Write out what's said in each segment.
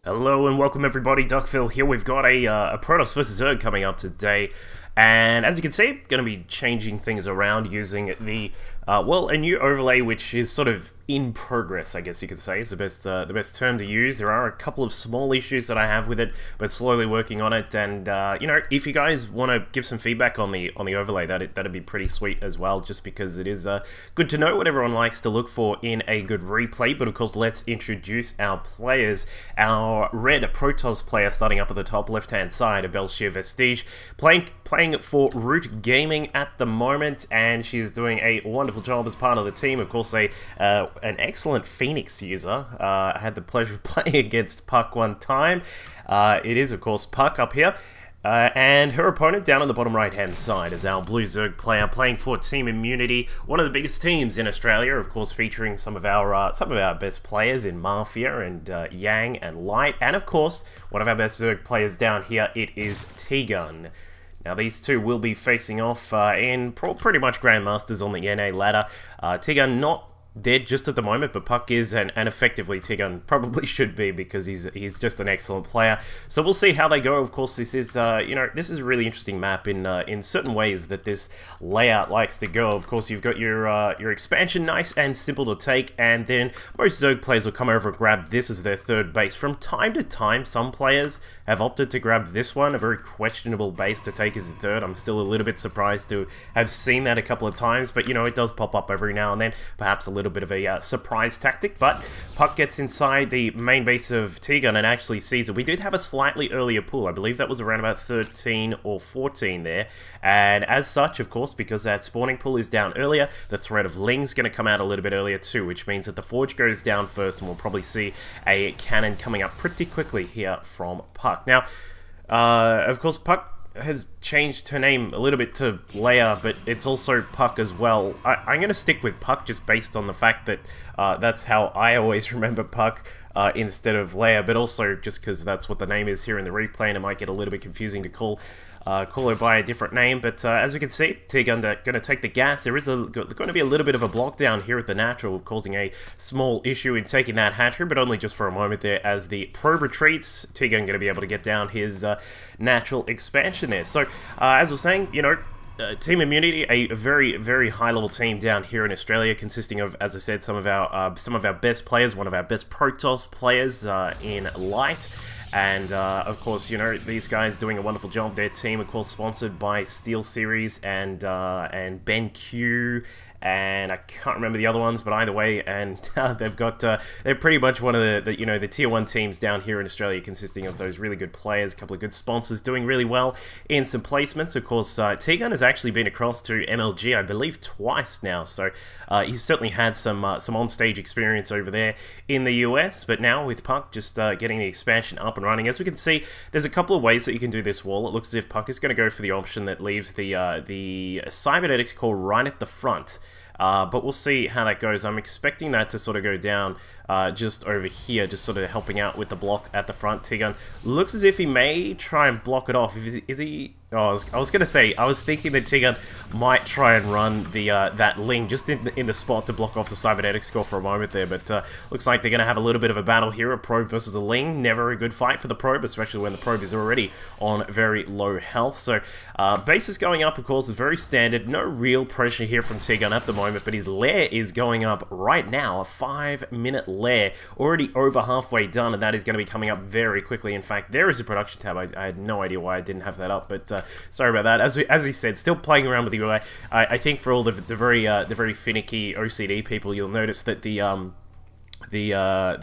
Hello and welcome everybody, Duckville here. We've got a Protoss vs Zerg coming up today, and as you can see, going to be changing things around using the, a new overlay which is sort of in progress, I guess you could say, is the best term to use. There are a couple of small issues that I have with it, but slowly working on it, and you know, if you guys want to give some feedback on the overlay, that'd be pretty sweet as well, just because it is good to know what everyone likes to look for in a good replay. But of course, let's introduce our players. Our red Protoss player starting up at the top left-hand side, of Belshir Vestige, playing for Root Gaming at the moment, and she is doing a wonderful job as part of the team. Of course, an excellent Phoenix user. I had the pleasure of playing against Puck one time. It is, of course, Puck up here. And her opponent down on the bottom right-hand side is our Blue Zerg player playing for Team Immunity, one of the biggest teams in Australia, of course, featuring some of our best players in Mafia and Yang and Light, and of course, one of our best Zerg players down here. It is T-Gun. Now, these two will be facing off in pretty much Grandmasters on the NA ladder. T-Gun not dead just at the moment, but Puck is, and effectively T-Gun probably should be, because he's just an excellent player. So we'll see how they go. Of course, this is you know, this is a really interesting map in certain ways that this layout likes to go. Of course, you've got your expansion, nice and simple to take, and then most Zerg players will come over and grab this as their third base. From time to time, some players have opted to grab this one, a very questionable base to take as a third. I'm still a little bit surprised to have seen that a couple of times, but you know, it does pop up every now and then, perhaps a little bit of a surprise tactic. But Puck gets inside the main base of T-Gun and actually sees it. We did have a slightly earlier pull. I believe that was around about 13 or 14 there, and as such, of course, because that spawning pull is down earlier, the threat of Ling's going to come out a little bit earlier too, which means that the Forge goes down first, and we'll probably see a cannon coming up pretty quickly here from Puck. Now, of course, Puck has changed her name a little bit to Leia, but it's also Puck as well. I'm going to stick with Puck just based on the fact that that's how I always remember Puck instead of Leia, but also just because that's what the name is here in the replay, and it might get a little bit confusing to call her by a different name. But as we can see, T-Gun going to take the gas. There is going to be a little bit of a block down here at the natural, causing a small issue in taking that hatchery, but only just for a moment there. As the probe retreats, T-Gun going to be able to get down his natural expansion there. So as I was saying, you know, Team Immunity, a very, very high-level team down here in Australia, consisting of, as I said, some of our best players, one of our best Protoss players in Light. And, of course, you know, these guys doing a wonderful job. Their team, of course, sponsored by Steel Series and BenQ, and I can't remember the other ones, but either way, and they've got, they're pretty much one of the, you know, the tier 1 teams down here in Australia, consisting of those really good players, a couple of good sponsors, doing really well in some placements. Of course, T-Gun has actually been across to MLG, I believe, twice now, so he's certainly had some on-stage experience over there in the US, but now with Puck just getting the expansion up and running, as we can see, there's a couple of ways that you can do this wall. It looks as if Puck is going to go for the option that leaves the cybernetics core right at the front. But we'll see how that goes. I'm expecting that to sort of go down just over here, just sort of helping out with the block at the front. T-Gun looks as if he may try and block it off. Is he? Oh, I was going to say, I was thinking that T-Gun might try and run the that Ling just in the spot to block off the cybernetics score for a moment there, but looks like they're going to have a little bit of a battle here, a probe versus a Ling. Never a good fight for the probe, especially when the probe is already on very low health. So base is going up, of course, is very standard. No real pressure here from T-Gun at the moment, but his lair is going up right now, a 5-minute lair, already over halfway done, and that is going to be coming up very quickly. In fact, there is a production tab. I had no idea why I didn't have that up, but sorry about that. As we said, still playing around with the UI. I think for all the very finicky OCD people, you'll notice that the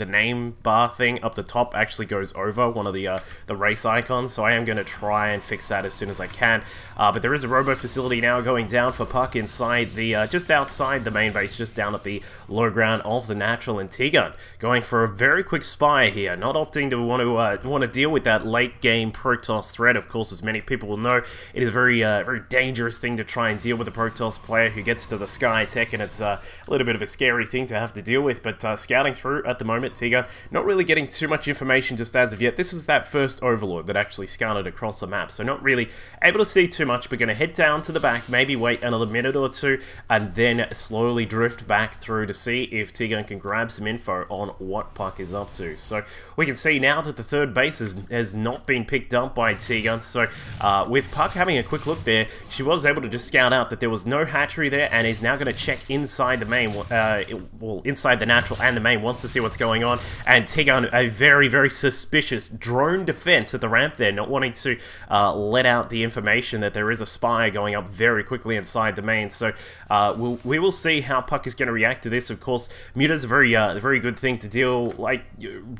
name bar thing up the top actually goes over one of the race icons, so I am going to try and fix that as soon as I can. But there is a robo facility now going down for Puck inside the just outside the main base, just down at the low ground of the natural, and T-Gun going for a very quick spy here, not opting to want to deal with that late game Protoss threat. Of course, as many people will know, it is a very dangerous thing to try and deal with a Protoss player who gets to the sky tech, and it's a little bit of a scary thing to have to deal with. But scouting scouting through at the moment, T-Gun. Not really getting too much information just as of yet. This was that first Overlord that actually scouted across the map, so not really able to see too much. We're going to head down to the back, maybe wait another minute or two, and then slowly drift back through to see if T-Gun can grab some info on what Puck is up to. So we can see now that the third base has not been picked up by T-Gun, so with Puck having a quick look there, she was able to just scout out that there was no hatchery there, and is now going to check inside the main, well, inside the natural and the main, wants to see what's going on. And T-Gun, a very, very suspicious drone defense at the ramp there, not wanting to let out the information that there is a spy going up very quickly inside the main. So we will see how Puck is going to react to this. Of course, Muta's a very good thing to deal, like,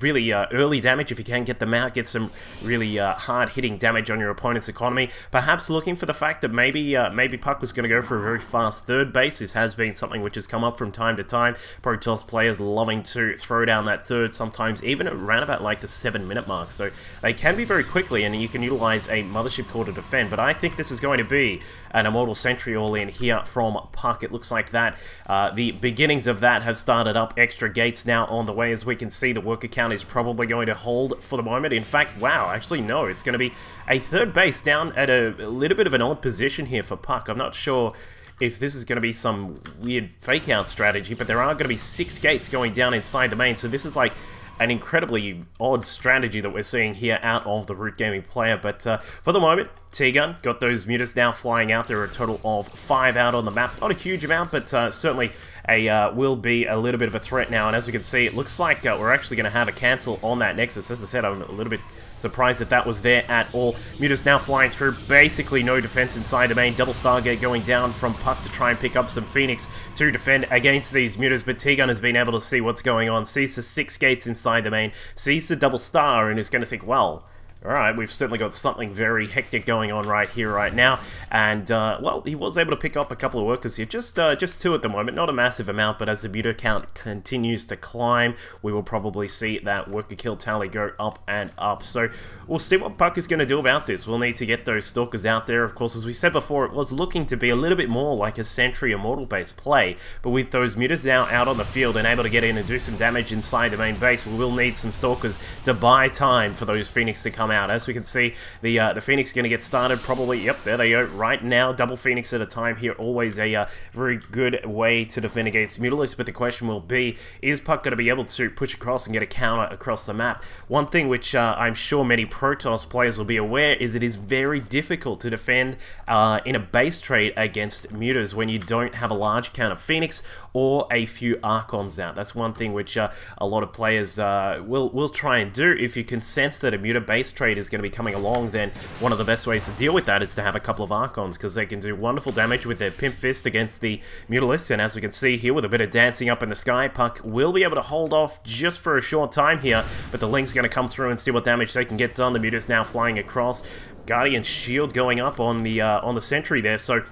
really early damage if you can get them out, get some really hard-hitting damage on your opponent's economy. Perhaps looking for the fact that maybe Puck was going to go for a very fast third base. This has been something which has come up from time to time. Protoss players loving to throw down that third, sometimes even around about like the 7-minute mark. So they can be very quickly, and you can utilize a Mothership Core to defend. But I think this is going to be an Immortal Sentry all in here from Puck. It looks like that the beginnings of that have started up. Extra gates now on the way. As we can see, the worker count is probably going to hold for the moment. In fact, wow, actually no, it's going to be a third base down at a little bit of an odd position here for Puck. I'm not sure if this is going to be some weird fake out strategy, but there are going to be 6 gates going down inside the main, so this is like an incredibly odd strategy that we're seeing here out of the Root Gaming player. But for the moment, T-Gun got those mutas now flying out. There are a total of 5 out on the map. Not a huge amount, but certainly will be a little bit of a threat now. And as we can see, it looks like we're actually going to have a cancel on that Nexus. As I said, I'm a little bit surprised that that was there at all. Mutas now flying through, basically no defense inside the main. Double Stargate going down from Puck to try and pick up some Phoenix to defend against these mutas, but T-Gun has been able to see what's going on, sees the 6 gates inside the main, sees the double star, and is going to think, well, alright, we've certainly got something very hectic going on right here, right now. And, well, he was able to pick up a couple of workers here. Just 2 at the moment. Not a massive amount, but as the muta count continues to climb, we will probably see that worker kill tally go up and up. So, we'll see what Puck is going to do about this. We'll need to get those Stalkers out there. Of course, as we said before, it was looking to be a little bit more like a Sentry Immortal-based play. But with those mutas now out on the field and able to get in and do some damage inside the main base, we will need some Stalkers to buy time for those Phoenix to come out. As we can see, the Phoenix is going to get started probably, yep, there they go, right now. Double Phoenix at a time here, always a very good way to defend against Mutalisks, but the question will be, is Puck going to be able to push across and get a counter across the map? One thing which I'm sure many Protoss players will be aware is it is very difficult to defend in a base trade against mutas when you don't have a large count of Phoenix or a few Archons out. That's one thing which a lot of players will try and do. If you can sense that a muta base trade is going to be coming along, then one of the best ways to deal with that is to have a couple of Archons, because they can do wonderful damage with their Pimp Fist against the Mutalisks. And as we can see here, with a bit of dancing up in the sky, Puck will be able to hold off just for a short time here, but the Link's going to come through and see what damage they can get done. The Muta's now flying across. Guardian Shield going up on the Sentry there, so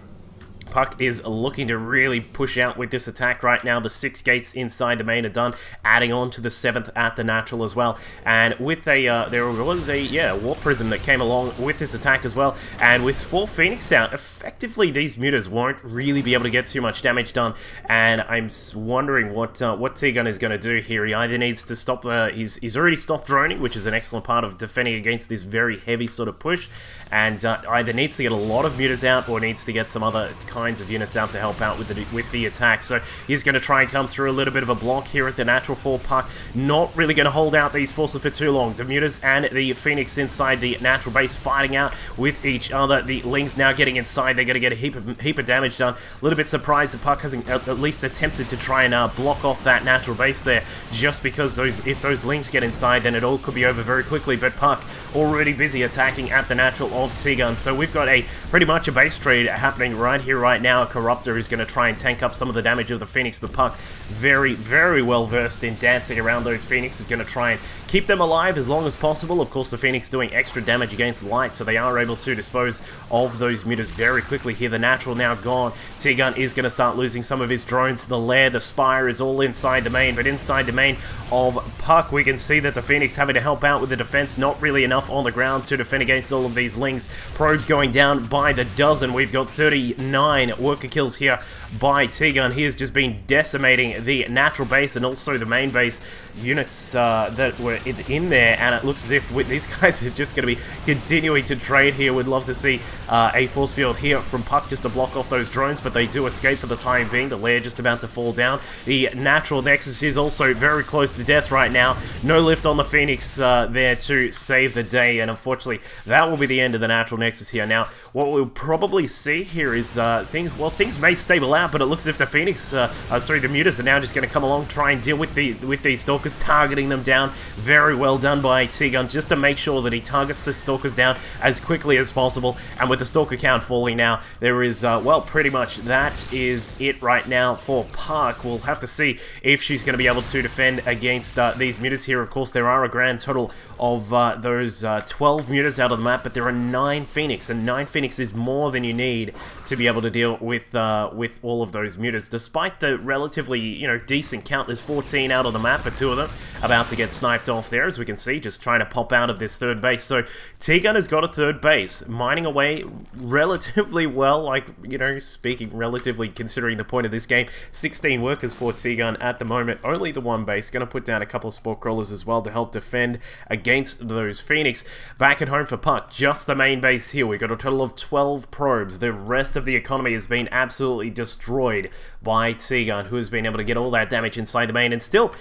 Puck is looking to really push out with this attack right now. The 6 gates inside the main are done, adding on to the 7th at the natural as well. And with a, there was a, Warp Prism that came along with this attack as well. And with 4 Phoenix out, effectively these mutas won't really be able to get too much damage done. And I'm wondering what T-Gun is going to do here. He either needs to stop, he's already stopped droning, which is an excellent part of defending against this very heavy sort of push. And either needs to get a lot of mutas out or needs to get some other kinds of units out to help out with the attack. So he's going to try and come through a little bit of a block here at the natural for Puck. Not really going to hold out these forces for too long. The mutas and the Phoenix inside the natural base fighting out with each other. The Lings now getting inside. They're going to get a heap of damage done. A little bit surprised that Puck hasn't at least attempted to try and block off that natural base there, just because if those Lings get inside, then it all could be over very quickly. But Puck already busy attacking at the natural of T-Gun. So we've got pretty much a base trade happening right here, right now. A Corruptor is going to try and tank up some of the damage of the Phoenix. The Puck, very, very well versed in dancing around those Phoenix, is going to try and keep them alive as long as possible. Of course, the Phoenix doing extra damage against light, so they are able to dispose of those mutas very quickly here. The natural now gone. T-Gun is going to start losing some of his drones. The Lair, the Spire is all inside the main, but inside the main of Puck, we can see that the Phoenix having to help out with the defense. Not really enough on the ground to defend against all of these Lings. Probes going down by the dozen. We've got 39 9 worker kills here by T-Gun. He has just been decimating the natural base and also the main base units that were in there, and it looks as if these guys are just going to be continuing to trade here. We'd love to see a force field here from Puck just to block off those drones, but they do escape for the time being. The lair just about to fall down. The natural nexus is also very close to death right now. No lift on the Phoenix there to save the day, and unfortunately that will be the end of the natural nexus here. Now what we'll probably see here is things may stable out, but it looks as if the Phoenix the mutas are now just going to come along, try and deal with these stalkers, targeting them down. Very well done by T-Gun, just to make sure that he targets the stalkers down as quickly as possible. And with the stalker count falling now, there is well, pretty much that is it right now for Puck. We'll have to see if she's going to be able to defend against these mutas here. Of course, there are a grand total of those 12 mutas out of the map, but there are 9 Phoenix, and 9 Phoenix is more than you need to be able to deal with all of those mutas. Despite the relatively, you know, decent count, there's 14 out of the map, but 2 of them about to get sniped off there, as we can see, just trying to pop out of this third base. So T-Gun has got a third base, mining away relatively well, like, you know, speaking relatively considering the point of this game. 16 workers for T-Gun at the moment, only the 1 base. Going to put down a couple of sport crawlers as well to help defend against those Phoenix. Back at home for Puck, just the main base here. We've got a total of 12 probes. The rest of the economy has been absolutely destroyed by T-Gun, who has been able to get all that damage inside the main, and still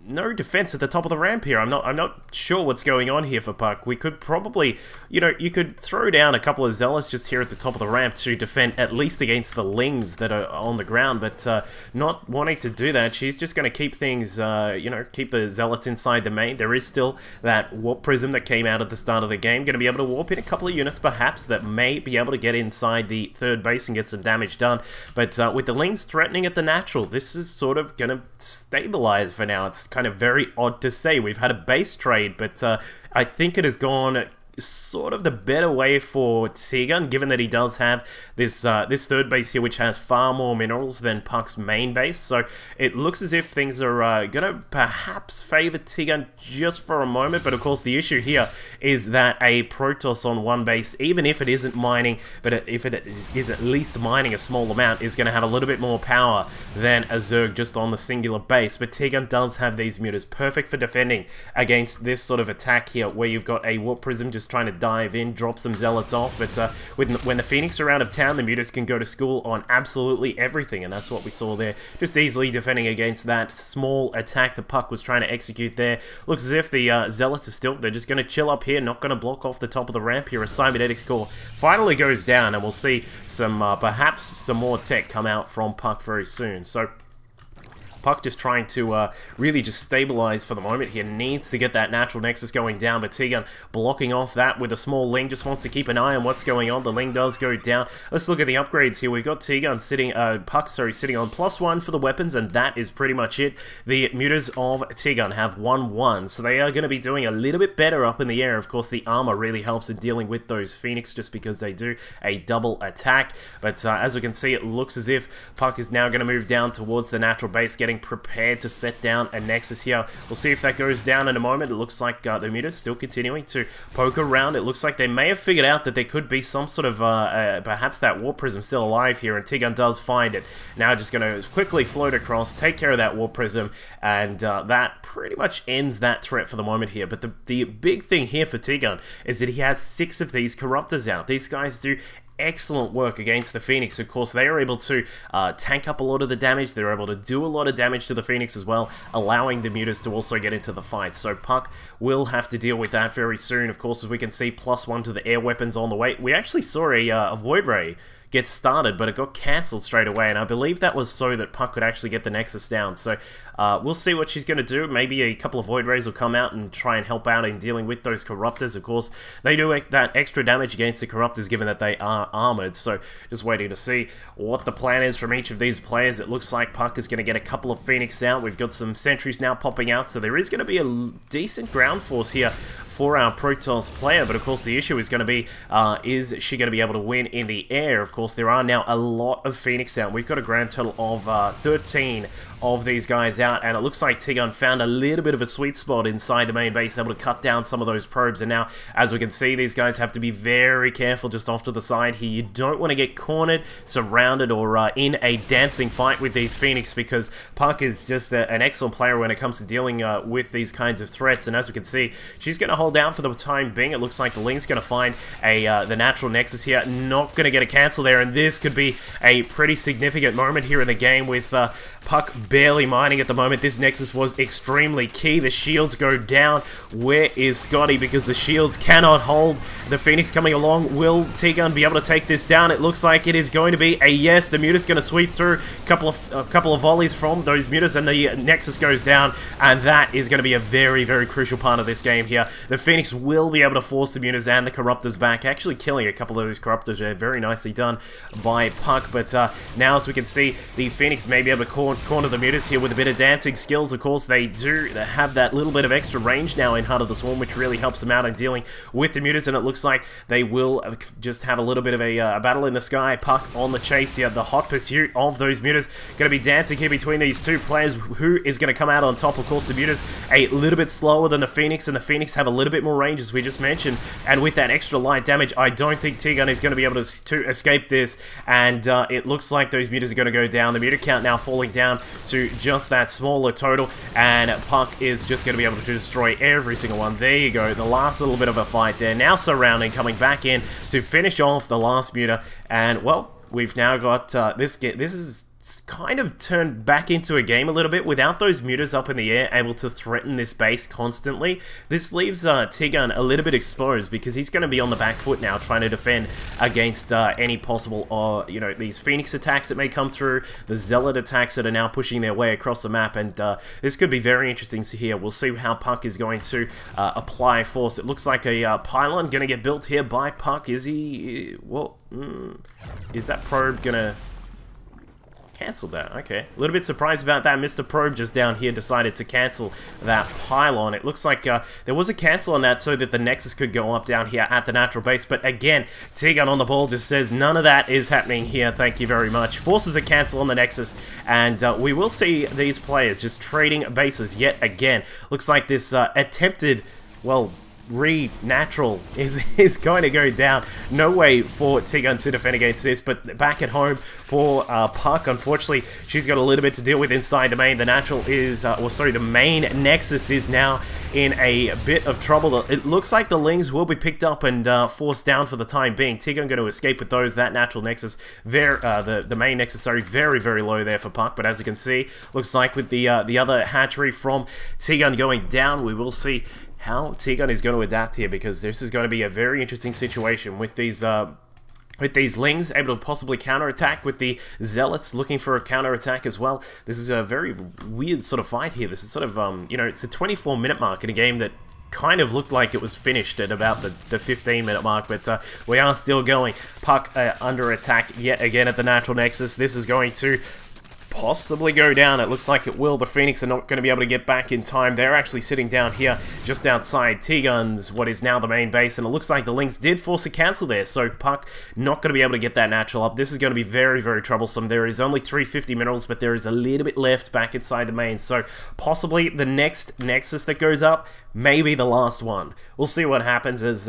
no defense at the top of the ramp here. I'm not sure what's going on here for Puck. We could probably, you know, you could throw down a couple of zealots just here at the top of the ramp to defend at least against the lings that are on the ground, but not wanting to do that. She's just going to keep things, you know, keep the zealots inside the main. There is still that warp prism that came out at the start of the game. Going to be able to warp in a couple of units perhaps that may be able to get inside the third base and get some damage done, but with the lings threatening at the natural, this is sort of going to stabilize for now. It's kind of very odd to say. We've had a base trade, but I think it has gone sort of the better way for T-Gun, given that he does have this this third base here, which has far more minerals than Puck's main base. So it looks as if things are gonna perhaps favor T-Gun just for a moment. But of course, the issue here is that a Protoss on 1 base, even if it isn't mining, but if it is at least mining a small amount, is going to have a little bit more power than a Zerg just on the singular base. But T-Gun does have these mutas, perfect for defending against this sort of attack here, where you've got a warp prism just trying to dive in, drop some zealots off. But when the Phoenix are out of town, the mutas can go to school on absolutely everything, and that's what we saw there. Just easily defending against that small attack the Puck was trying to execute there. Looks as if the zealots are still, they're just going to chill up here, not going to block off the top of the ramp here. A cybernetics core finally goes down, and we'll see some perhaps some more tech come out from Puck very soon. So Puck just trying to really just stabilize for the moment here. Needs to get that natural nexus going down, but T-Gun blocking off that with a small Ling. Just wants to keep an eye on what's going on. The Ling does go down. Let's look at the upgrades here. We've got T-Gun sitting, Puck, sorry, sitting on +1 for the weapons, and that is pretty much it. The mutas of T-Gun have 1-1, so they are going to be doing a little bit better up in the air. Of course, the armor really helps in dealing with those Phoenix, just because they do a double attack. But as we can see, it looks as if Puck is now going to move down towards the natural base, getting prepared to set down a nexus here. We'll see if that goes down in a moment. It looks like the mutas still continuing to poke around. It looks like they may have figured out that there could be some sort of perhaps that warp prism still alive here, and T-Gun does find it. Now just going to quickly float across, take care of that warp prism, and that pretty much ends that threat for the moment here. But the big thing here for T-Gun is that he has 6 of these corruptors out. These guys do excellent work against the Phoenix. Of course, they are able to tank up a lot of the damage. They're able to do a lot of damage to the Phoenix as well, allowing the mutas to also get into the fight. So Puck will have to deal with that very soon. Of course, as we can see, +1 to the air weapons on the way. We actually saw a Void Ray get started, but it got cancelled straight away, and I believe that was so that Puck could actually get the Nexus down. So we'll see what she's going to do. Maybe a couple of Void Rays will come out and try and help out in dealing with those Corruptors. Of course, they do that extra damage against the Corruptors, given that they are armored. So just waiting to see what the plan is from each of these players. It looks like Puck is going to get a couple of Phoenix out. We've got some sentries now popping out, so there is going to be a decent ground force here for our Protoss player. But of course, the issue is going to be, is she going to be able to win in the air? Of course, course, there are now a lot of Phoenix out. We've got a grand total of 13 of these guys out, and it looks like T-Gun found a little bit of a sweet spot inside the main base, able to cut down some of those probes, and now, as we can see, these guys have to be very careful just off to the side here. You don't want to get cornered, surrounded, or in a dancing fight with these Phoenix, because Puck is just an excellent player when it comes to dealing with these kinds of threats, and as we can see, she's going to hold down for the time being. It looks like the Ling's going to find the natural nexus here, not going to get a cancel there, and this could be a pretty significant moment here in the game with Puck barely mining at the moment. This nexus was extremely key. The shields go down. Where is Scotty? Because the shields cannot hold. The Phoenix coming along. Will T-Gun be able to take this down? It looks like it is going to be a yes. The Mutas going to sweep through a couple of volleys from those Mutas, and the nexus goes down, and that is going to be a very, very crucial part of this game here. The Phoenix will be able to force the Mutas and the Corruptors back, actually killing a couple of those Corruptors there. Very nicely done by Puck, but now, as we can see, the Phoenix may be able to corner the Mutas here with a bit of dancing skills. Of course, they do have that little bit of extra range now in Heart of the Swarm, which really helps them out in dealing with the Mutas, and it looks like they will just have a little bit of a battle in the sky. Puck on the chase here, the hot pursuit of those Mutas. Going to be dancing here between these two players. Who is going to come out on top? Of course, the Mutas a little bit slower than the Phoenix, and the Phoenix have a little bit more range, as we just mentioned, and with that extra light damage, I don't think T-Gun is going to be able to escape this, and it looks like those Mutas are going to go down. The Muta count now falling down to just that smaller total, and Puck is just going to be able to destroy every single one. There you go, the last little bit of a fight there. Now surrounding, coming back in to finish off the last Muta, and well, we've now got this is kind of turned back into a game a little bit without those Mutas up in the air, able to threaten this base constantly. This leaves T-Gun a little bit exposed, because he's going to be on the back foot now, trying to defend against any possible, you know, these Phoenix attacks that may come through, the Zealot attacks that are now pushing their way across the map, and this could be very interesting to hear. We'll see how Puck is going to apply force. It looks like a pylon going to get built here by Puck. Is he... well, is that probe going to... cancelled that? Okay. A little bit surprised about that. Mr. Probe just down here decided to cancel that pylon. It looks like there was a cancel on that so that the Nexus could go up down here at the natural base, but again, T-Gun on the ball just says none of that is happening here, thank you very much. Forces a cancel on the Nexus, and we will see these players just trading bases yet again. Looks like this attempted, well, natural is going to go down. No way for T-Gun to defend against this, but back at home for Puck, unfortunately, she's got a little bit to deal with inside the main. The natural is, or sorry, the main Nexus is now in a bit of trouble. It looks like the Lings will be picked up and forced down for the time being. T-Gun going to escape with those. That natural Nexus, the main Nexus, sorry, very, very low there for Puck, but as you can see, looks like with the other hatchery from T-Gun going down, we will see how T-Gun is going to adapt here, because this is going to be a very interesting situation with these Lings able to possibly counterattack, with the Zealots looking for a counterattack as well. This is a very weird sort of fight here. This is sort of, you know, it's a 24-minute mark in a game that kind of looked like it was finished at about the 15-minute mark, but we are still going. Puck under attack yet again at the natural Nexus. This is going to possibly go down. It looks like it will. The Phoenix are not going to be able to get back in time. They're actually sitting down here just outside T-Gun's, what is now the main base, and it looks like the Lynx did force a cancel there, so Puck not going to be able to get that natural up. This is going to be very, very troublesome. There is only 350 minerals, but there is a little bit left back inside the main, so possibly the next Nexus that goes up, maybe the last one. We'll see what happens as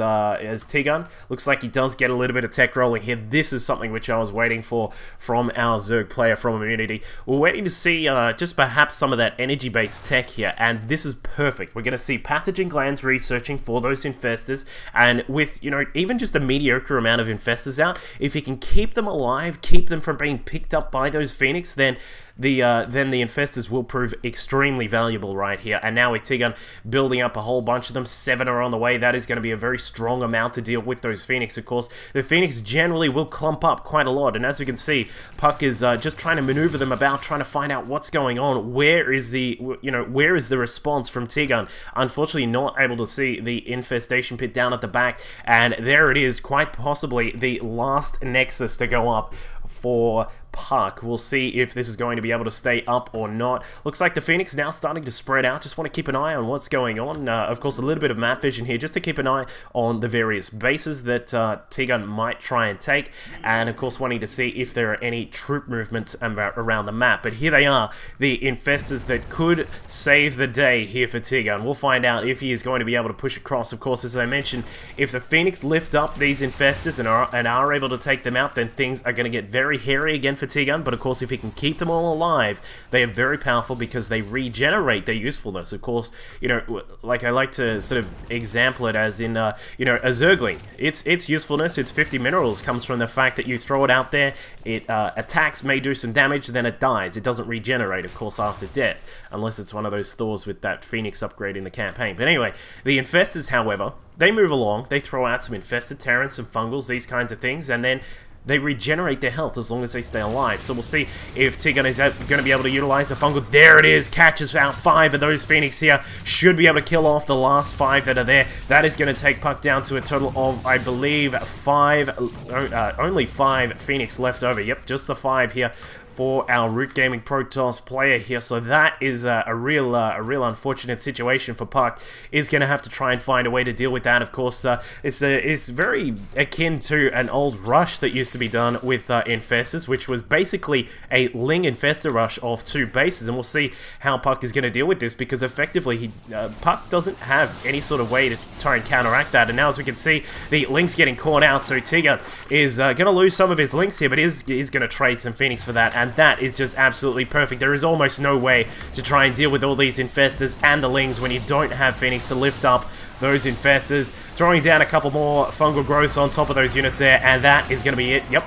T-Gun. Looks like he does get a little bit of tech rolling here. This is something which I was waiting for from our Zerg player from Immunity. We're waiting to see just perhaps some of that energy-based tech here, and this is perfect. We're going to see pathogen glands researching for those infestors, and with, you know, even just a mediocre amount of infestors out, if you can keep them alive, keep them from being picked up by those Phoenix, then the infestors will prove extremely valuable right here. And now with T-Gun building up a whole bunch of them, 7 are on the way. That is going to be a very strong amount to deal with those Phoenix, of course. The Phoenix generally will clump up quite a lot, and as we can see, Puck is just trying to maneuver them about, trying to find out what's going on. Where is the, you know, where is the response from T-Gun? Unfortunately, not able to see the infestation pit down at the back, and there it is, quite possibly the last Nexus to go up for Puck. We'll see if this is going to be able to stay up or not. Looks like the Phoenix now starting to spread out. Just want to keep an eye on what's going on. Of course, a little bit of map vision here just to keep an eye on the various bases that T-Gun might try and take, and of course wanting to see if there are any troop movements around the map. But here they are, the infestors that could save the day here for T-Gun. We'll find out if he is going to be able to push across. Of course, as I mentioned, if the Phoenix lift up these infestors and are able to take them out, then things are going to get very hairy again for T-Gun. But of course, if he can keep them all alive, they are very powerful because they regenerate their usefulness. Of course, you know, like I like to sort of example it as in, you know, a Zergling. Its usefulness, its 50 minerals, comes from the fact that you throw it out there, it attacks, may do some damage, then it dies. It doesn't regenerate, of course, after death, unless it's one of those Thors with that Phoenix upgrade in the campaign. But anyway, the Infestors, however, they move along, they throw out some Infested Terrans, some Fungals, these kinds of things, and then they regenerate their health as long as they stay alive. So we'll see if T-Gun is going to be able to utilize the Fungal. There it is, catches out 5 of those Phoenix here. Should be able to kill off the last 5 that are there. That is going to take Puck down to a total of, I believe, 5, only 5 Phoenix left over. Yep, just the 5 here for our Root Gaming Protoss player here. So that is a real unfortunate situation for Puck. Is going to have to try and find a way to deal with that. Of course, it's very akin to an old rush that used to be done with Infestors, which was basically a Ling Infestor rush of 2 bases. And we'll see how Puck is going to deal with this, because effectively Puck doesn't have any sort of way to try and counteract that. And now, as we can see, the Link's getting caught out. So T-Gun is going to lose some of his Links here, but is going to trade some Phoenix for that. And that is just absolutely perfect. There is almost no way to try and deal with all these Infestors and the Lings when you don't have Phoenix to lift up those Infestors. Throwing down a couple more Fungal Growths on top of those units there, and that is going to be it. Yep.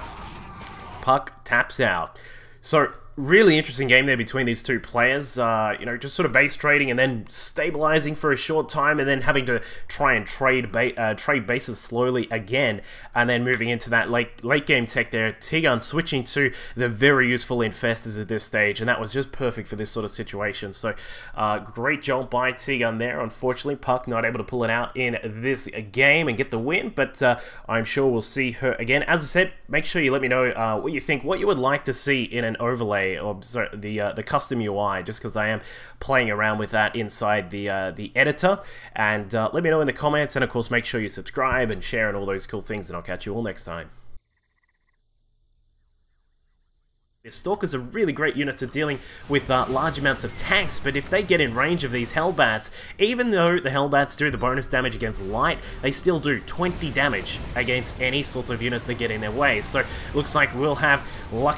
Puck taps out. So, really interesting game there between these two players. You know, just sort of base trading and then stabilizing for a short time, and then having to try and trade bases slowly again, and then moving into that late game tech there. T-Gun switching to the very useful Infestors at this stage, and that was just perfect for this sort of situation. So, great job by T-Gun there. Unfortunately, Puck not able to pull it out in this game and get the win, but I'm sure we'll see her again. As I said, make sure you let me know what you think, what you would like to see in an overlay, or sorry, the custom UI, just because I am playing around with that inside the editor. And let me know in the comments, and of course make sure you subscribe and share and all those cool things, and I'll catch you all next time. Stalkers are really great units at dealing with large amounts of tanks, but if they get in range of these Hellbats, even though the Hellbats do the bonus damage against light, they still do 20 damage against any sorts of units that get in their way. So looks like we'll have lucky